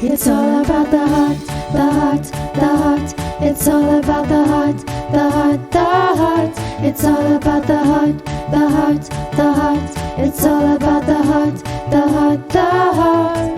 It's all about the heart, the heart, the heart. It's all about the heart, the heart, the heart. It's all about the heart, the heart, the heart. It's all about the heart, the heart, the heart.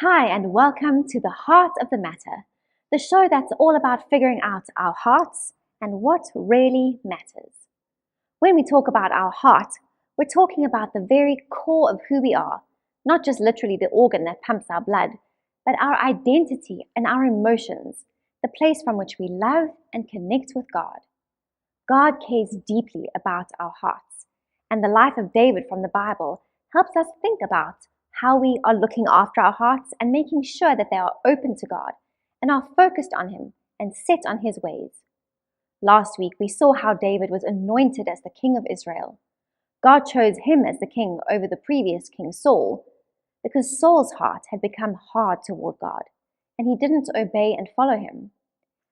Hi, and welcome to The Heart of the Matter, the show that's all about figuring out our hearts and what really matters. When we talk about our heart, we're talking about the very core of who we are, not just literally the organ that pumps our blood, but our identity and our emotions, the place from which we love and connect with God. God cares deeply about our hearts, and the life of David from the Bible helps us think about how we are looking after our hearts and making sure that they are open to God and are focused on Him and set on His ways. Last week, we saw how David was anointed as the king of Israel. God chose him as the king over the previous king, Saul, because Saul's heart had become hard toward God, and he didn't obey and follow Him.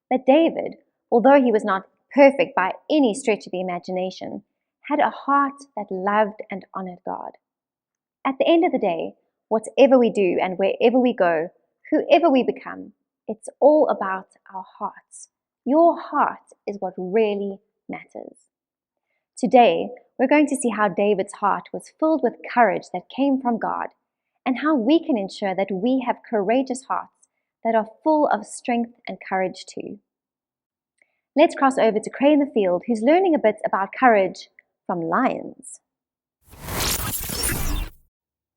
But David, although he was not perfect by any stretch of the imagination, had a heart that loved and honored God. At the end of the day, whatever we do and wherever we go, whoever we become, it's all about our hearts. Your heart is what really matters. Today, we're going to see how David's heart was filled with courage that came from God, and how we can ensure that we have courageous hearts that are full of strength and courage too. Let's cross over to Cray in the Field, who's learning a bit about courage from lions.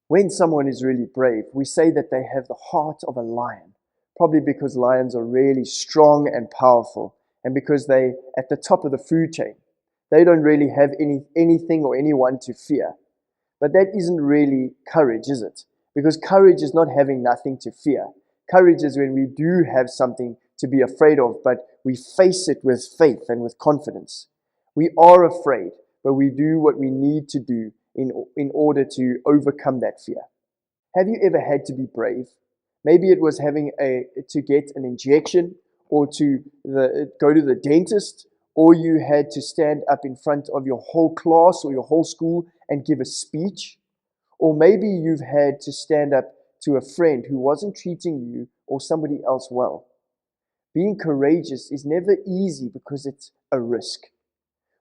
When someone is really brave, we say that they have the heart of a lion, probably because lions are really strong and powerful, and because they're at the top of the food chain. They don't really have anything or anyone to fear. But that isn't really courage, is it? Because courage is not having nothing to fear. Courage is when we do have something to be afraid of, but we face it with faith and with confidence. We are afraid, but we do what we need to do in order to overcome that fear. Have you ever had to be brave? Maybe it was having to get an injection, or to go to the dentist, or you had to stand up in front of your whole class or your whole school and give a speech. Or maybe you've had to stand up to a friend who wasn't treating you or somebody else well. Being courageous is never easy because it's a risk.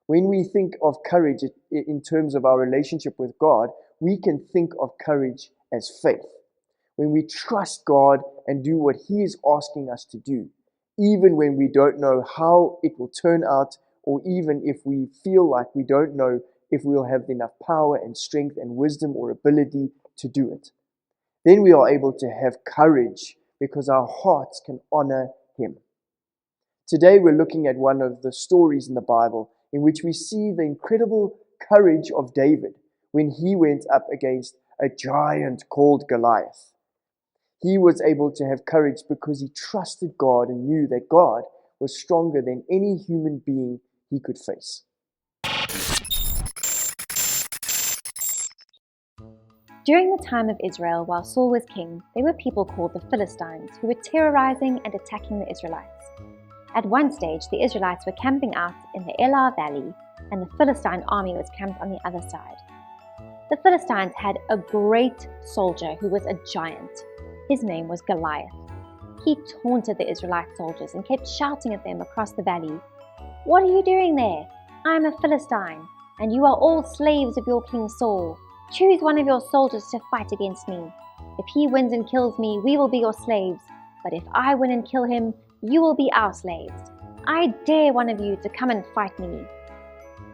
When we think of courage in terms of our relationship with God, we can think of courage as faith. When we trust God and do what He is asking us to do, even when we don't know how it will turn out, or even if we feel like we don't know if we'll have enough power and strength and wisdom or ability to do it. Then we are able to have courage because our hearts can honor Him. Today we're looking at one of the stories in the Bible in which we see the incredible courage of David when he went up against a giant called Goliath. He was able to have courage because he trusted God and knew that God was stronger than any human being he could face. During the time of Israel, while Saul was king, there were people called the Philistines who were terrorizing and attacking the Israelites. At one stage, the Israelites were camping out in the Elah Valley, and the Philistine army was camped on the other side. The Philistines had a great soldier who was a giant. His name was Goliath. He taunted the Israelite soldiers and kept shouting at them across the valley, "What are you doing there? I am a Philistine, and you are all slaves of your king Saul. Choose one of your soldiers to fight against me. If he wins and kills me, we will be your slaves. But if I win and kill him, you will be our slaves. I dare one of you to come and fight me."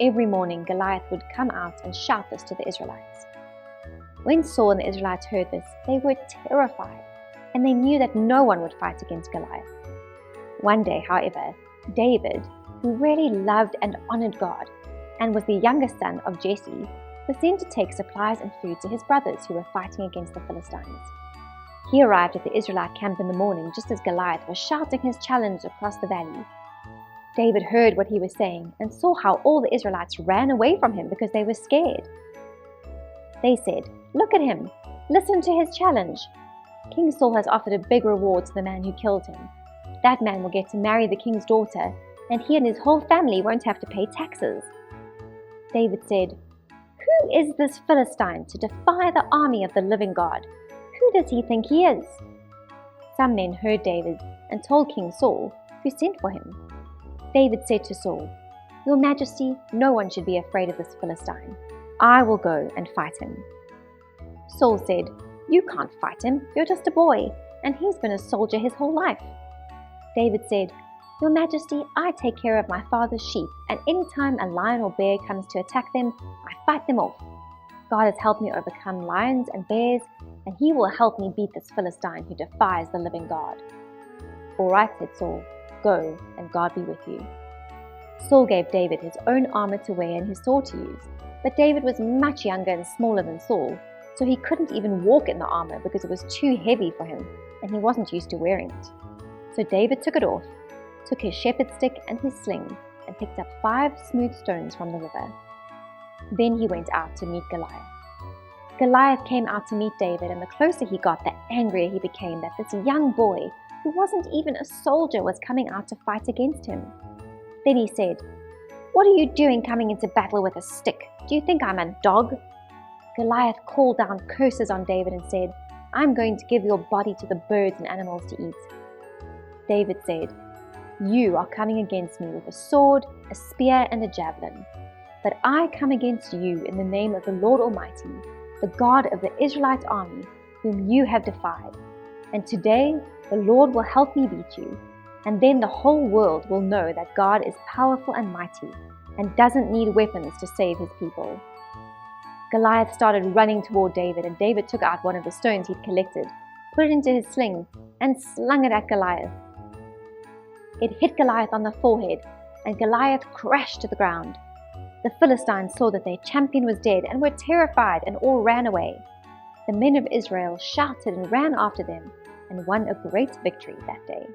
Every morning, Goliath would come out and shout this to the Israelites. When Saul and the Israelites heard this, they were terrified, and they knew that no one would fight against Goliath. One day, however, David, who really loved and honored God, and was the youngest son of Jesse, was sent to take supplies and food to his brothers who were fighting against the Philistines. He arrived at the Israelite camp in the morning just as Goliath was shouting his challenge across the valley. David heard what he was saying and saw how all the Israelites ran away from him because they were scared. They said, "Look at him. Listen to his challenge. King Saul has offered a big reward to the man who killed him. That man will get to marry the king's daughter, and he and his whole family won't have to pay taxes. David said, "Who is this Philistine to defy the army of the living God? Who does he think he is?" Some men heard David and told King Saul, who sent for him. David said to Saul, "Your Majesty, no one should be afraid of this Philistine. I will go and fight him." Saul said, "You can't fight him. You're just a boy, and he's been a soldier his whole life." David said, "Your Majesty, I take care of my father's sheep, and any time a lion or bear comes to attack them, I fight them off. God has helped me overcome lions and bears, and he will help me beat this Philistine who defies the living God." "All right," said Saul, "go, and God be with you." Saul gave David his own armor to wear and his sword to use, but David was much younger and smaller than Saul, so he couldn't even walk in the armor because it was too heavy for him, and he wasn't used to wearing it. So David took it off, took his shepherd's stick and his sling, and picked up 5 smooth stones from the river. Then he went out to meet Goliath. Goliath came out to meet David, and the closer he got, the angrier he became that this young boy, who wasn't even a soldier, was coming out to fight against him. Then he said, "What are you doing coming into battle with a stick? Do you think I'm a dog?" Goliath called down curses on David and said, "I'm going to give your body to the birds and animals to eat." David said, "You are coming against me with a sword, a spear, and a javelin. But I come against you in the name of the Lord Almighty, the God of the Israelite army, whom you have defied. And today the Lord will help me beat you, and then the whole world will know that God is powerful and mighty, and doesn't need weapons to save his people." Goliath started running toward David, and David took out one of the stones he'd collected, put it into his sling, and slung it at Goliath. It hit Goliath on the forehead, and Goliath crashed to the ground. The Philistines saw that their champion was dead and were terrified and all ran away. The men of Israel shouted and ran after them and won a great victory that day.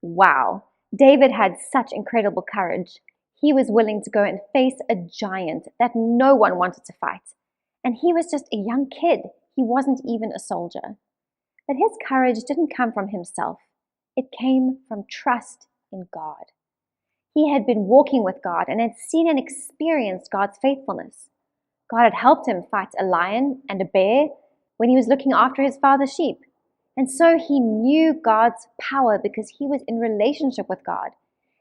Wow, David had such incredible courage. He was willing to go and face a giant that no one wanted to fight. And he was just a young kid. He wasn't even a soldier. But his courage didn't come from himself. It came from trust in God. He had been walking with God and had seen and experienced God's faithfulness. God had helped him fight a lion and a bear when he was looking after his father's sheep. And so he knew God's power because he was in relationship with God.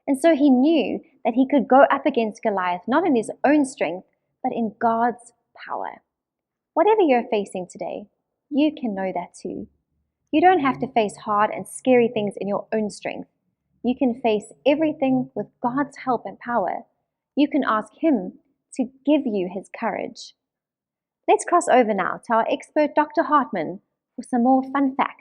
And so he knew that he could go up against Goliath, not in his own strength, but in God's power. Whatever you're facing today, you can know that too. You don't have to face hard and scary things in your own strength. You can face everything with God's help and power. You can ask him to give you his courage. Let's cross over now to our expert Dr. Hartman for some more fun facts.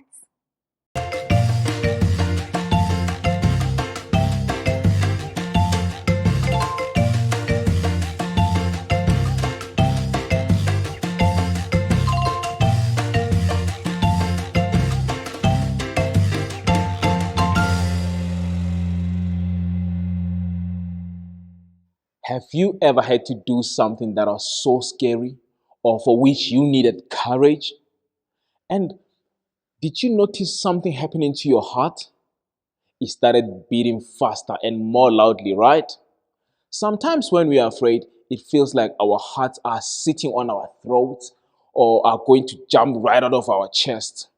Have you ever had to do something that was so scary or for which you needed courage? And did you notice something happening to your heart? It started beating faster and more loudly, right? Sometimes when we are afraid, it feels like our hearts are sitting on our throats or are going to jump right out of our chest.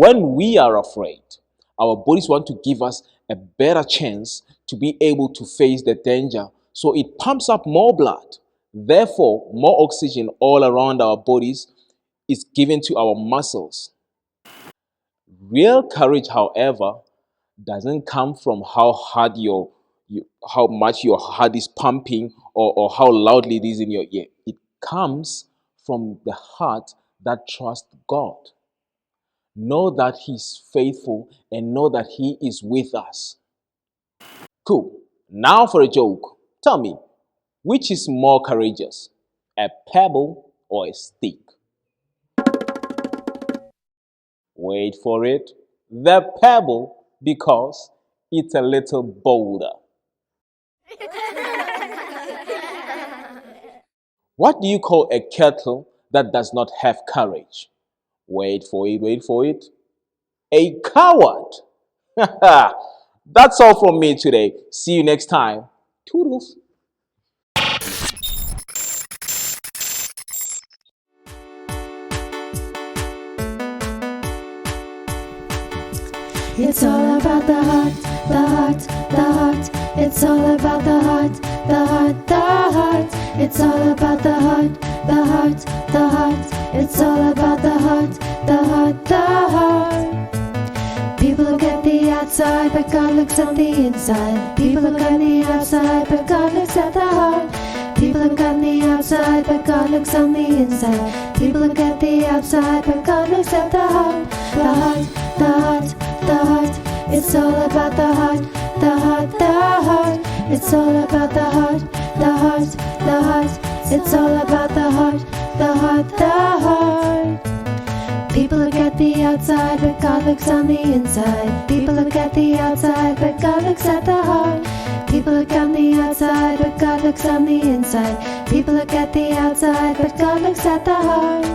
When we are afraid, our bodies want to give us a better chance to be able to face the danger, so it pumps up more blood. Therefore, more oxygen all around our bodies is given to our muscles. Real courage, however, doesn't come from how hard how much your heart is pumping or how loudly it is in your ear. It comes from the heart that trusts God. Know that he's faithful and know that he is with us. Cool. Now for a joke. Tell me, which is more courageous, a pebble or a stick? Wait for it. The pebble, because It's a little bolder. What do you call a kettle that does not have courage? Wait for it, wait for it. A coward. That's all from me today. See you next time. Toodles. It's all about the heart, the heart, the heart. It's all about the heart, the heart, the heart. It's all about the heart, the heart, the heart. It's all about the heart, the heart, the heart. People look at the outside, but God looks at the inside. People look on the outside, but God looks at the heart. People look on the outside, but God looks on the inside. People look at the outside, but God looks at the heart. The heart, the heart, the heart. It's all about the heart, the heart, the heart. It's all about the heart, the heart, the heart. It's all about the heart, the heart, the heart. People look at the outside, but God looks on the inside. People look at the outside, but God looks at the heart. People look on the outside, but God looks on the inside. People look at the outside, but God looks at the heart.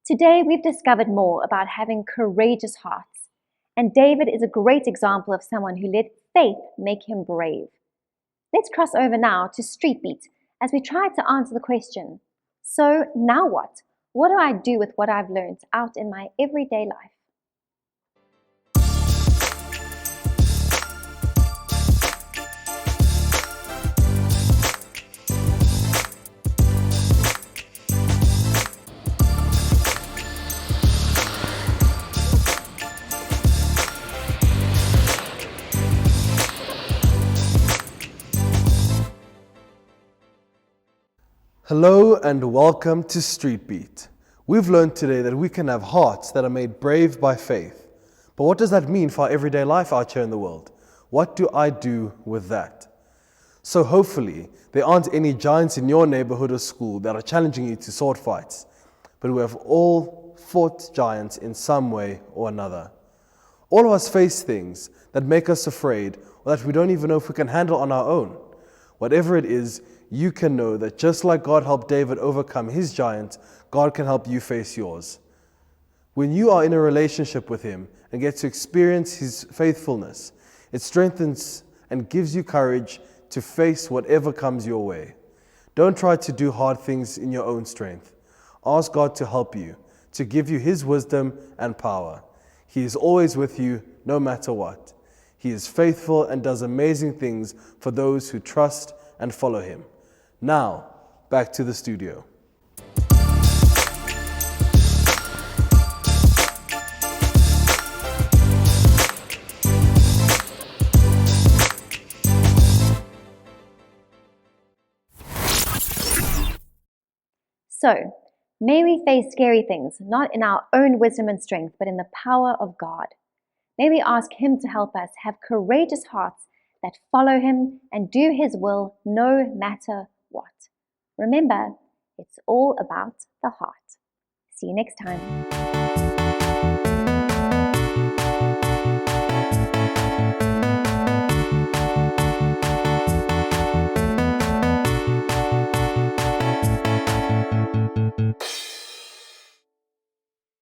Today, we've discovered more about having courageous hearts. And David is a great example of someone who let faith make him brave. Let's cross over now to Street Beat as we try to answer the question, so now what? What do I do with what I've learned out in my everyday life? Hello and welcome to Street Beat. We've learned today that we can have hearts that are made brave by faith. But what does that mean for our everyday life out here in the world? What do I do with that? So hopefully there aren't any giants in your neighborhood or school that are challenging you to sword fights. But we have all fought giants in some way or another. All of us face things that make us afraid or that we don't even know if we can handle on our own. Whatever it is, you can know that just like God helped David overcome his giant, God can help you face yours. When you are in a relationship with Him and get to experience His faithfulness, it strengthens and gives you courage to face whatever comes your way. Don't try to do hard things in your own strength. Ask God to help you, to give you His wisdom and power. He is always with you, no matter what. He is faithful and does amazing things for those who trust and follow Him. Now, back to the studio. So, may we face scary things, not in our own wisdom and strength, but in the power of God. May we ask Him to help us have courageous hearts that follow Him and do His will no matter what. Remember, it's all about the heart. See you next time.